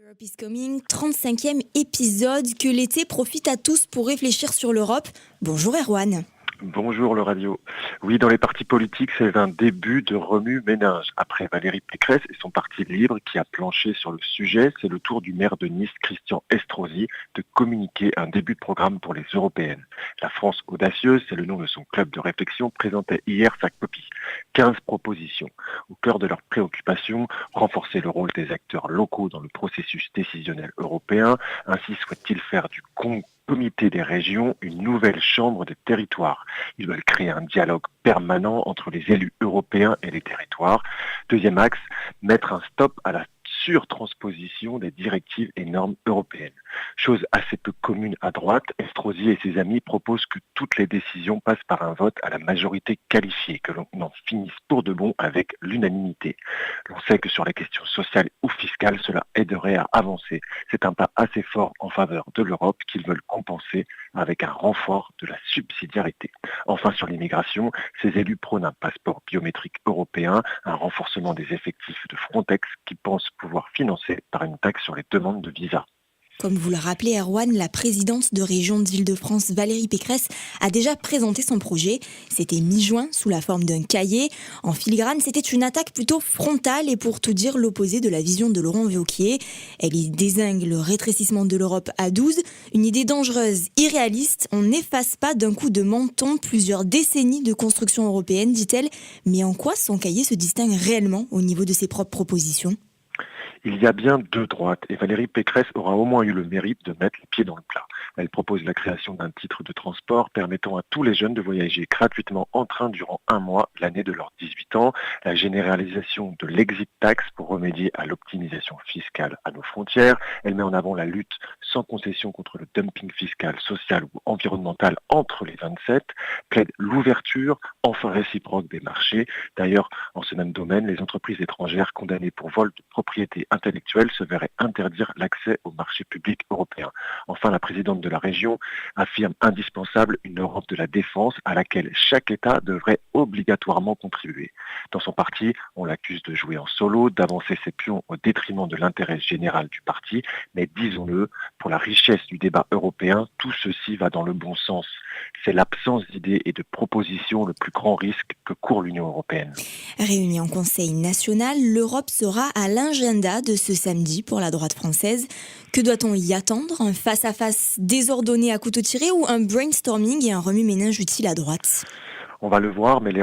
Europe is Coming, 35e épisode, que l'été profite à tous pour réfléchir sur l'Europe. Bonjour Erwan. Bonjour le radio. Oui, dans les partis politiques, c'est un début de remue-ménage. Après Valérie Pécresse et son parti Libre qui a planché sur le sujet, c'est le tour du maire de Nice, Christian Estrosi, de communiquer un début de programme pour les européennes. La France audacieuse, c'est le nom de son club de réflexion, présentait hier sa copie. 15 propositions. Au cœur de leurs préoccupations, renforcer le rôle des acteurs locaux dans le processus décisionnel européen. Ainsi souhaite-t-il faire du comité des régions une nouvelle chambre des territoires. Ils veulent créer un dialogue permanent entre les élus européens et les territoires. Deuxième axe, mettre un stop à la surtransposition des directives et normes européennes. Chose assez peu commune à droite, Estrosi et ses amis proposent que toutes les décisions passent par un vote à la majorité qualifiée, que l'on en finisse pour de bon avec l'unanimité. L'on sait que sur les questions sociales ou fiscales, cela aiderait à avancer. C'est un pas assez fort en faveur de l'Europe qu'ils veulent compenser avec un renfort de la subsidiarité. Enfin, sur l'immigration, ces élus prônent un passeport biométrique européen, un renforcement des effectifs de Frontex qui pensent pouvoir financer par une taxe sur les demandes de visa. Comme vous le rappelez Erwan, la présidente de région d'Île-de-France, Valérie Pécresse, a déjà présenté son projet. C'était mi-juin, sous la forme d'un cahier. En filigrane, c'était une attaque plutôt frontale et pour tout dire l'opposé de la vision de Laurent Wauquiez. Elle y dézingue le rétrécissement de l'Europe à 12, une idée dangereuse, irréaliste. On n'efface pas d'un coup de menton plusieurs décennies de construction européenne, dit-elle. Mais en quoi son cahier se distingue réellement au niveau de ses propres propositions ? Il y a bien deux droites et Valérie Pécresse aura au moins eu le mérite de mettre les pieds dans le plat. Elle propose la création d'un titre de transport permettant à tous les jeunes de voyager gratuitement en train durant un mois l'année de leurs 18 ans, la généralisation de l'exit tax pour remédier à l'optimisation fiscale à nos frontières. Elle met en avant la lutte sans concession contre le dumping fiscal, social ou environnemental entre les 27, plaide l'ouverture enfin réciproque des marchés. D'ailleurs, en ce même domaine, les entreprises étrangères condamnées pour vol de propriété intellectuelle se verraient interdire l'accès au marché public européen. Enfin, la présidente de la région affirme indispensable une Europe de la défense à laquelle chaque État devrait obligatoirement contribuer. Dans son parti, on l'accuse de jouer en solo, d'avancer ses pions au détriment de l'intérêt général du parti, mais disons-le, pour la richesse du débat européen, tout ceci va dans le bon sens. C'est l'absence d'idées et de propositions le plus grand risque que court l'Union européenne. Réunie en Conseil national, l'Europe sera à l'agenda de ce samedi pour la droite française. Que doit-on y attendre ? Un face-à-face désordonné à couteau tiré ou un brainstorming et un remue-ménage utile à droite ? On va le voir, mais les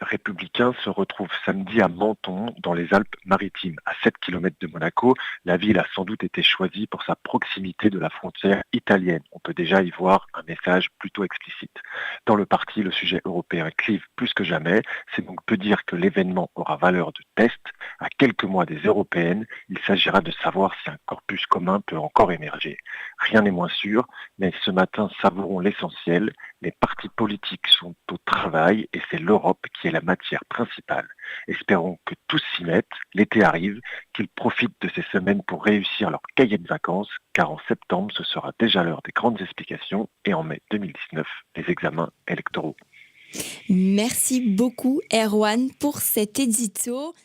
Républicains se retrouvent samedi à Menton, dans les Alpes-Maritimes, à 7 km de Monaco. La ville a sans doute été choisie pour sa proximité de la frontière italienne. On peut déjà y voir un message plutôt explicite. Dans le parti, le sujet européen clive plus que jamais. C'est donc peu dire que l'événement aura valeur de test. À quelques mois des européennes, il s'agira de savoir si un corpus commun peut encore émerger. Rien n'est moins sûr, mais ce matin, savourons l'essentiel. Les partis politiques sont au travail et c'est l'Europe qui est la matière principale. Espérons que tous s'y mettent, l'été arrive, qu'ils profitent de ces semaines pour réussir leur cahier de vacances, car en septembre, ce sera déjà l'heure des grandes explications et en mai 2019, les examens électoraux. Merci beaucoup Erwan pour cet édito.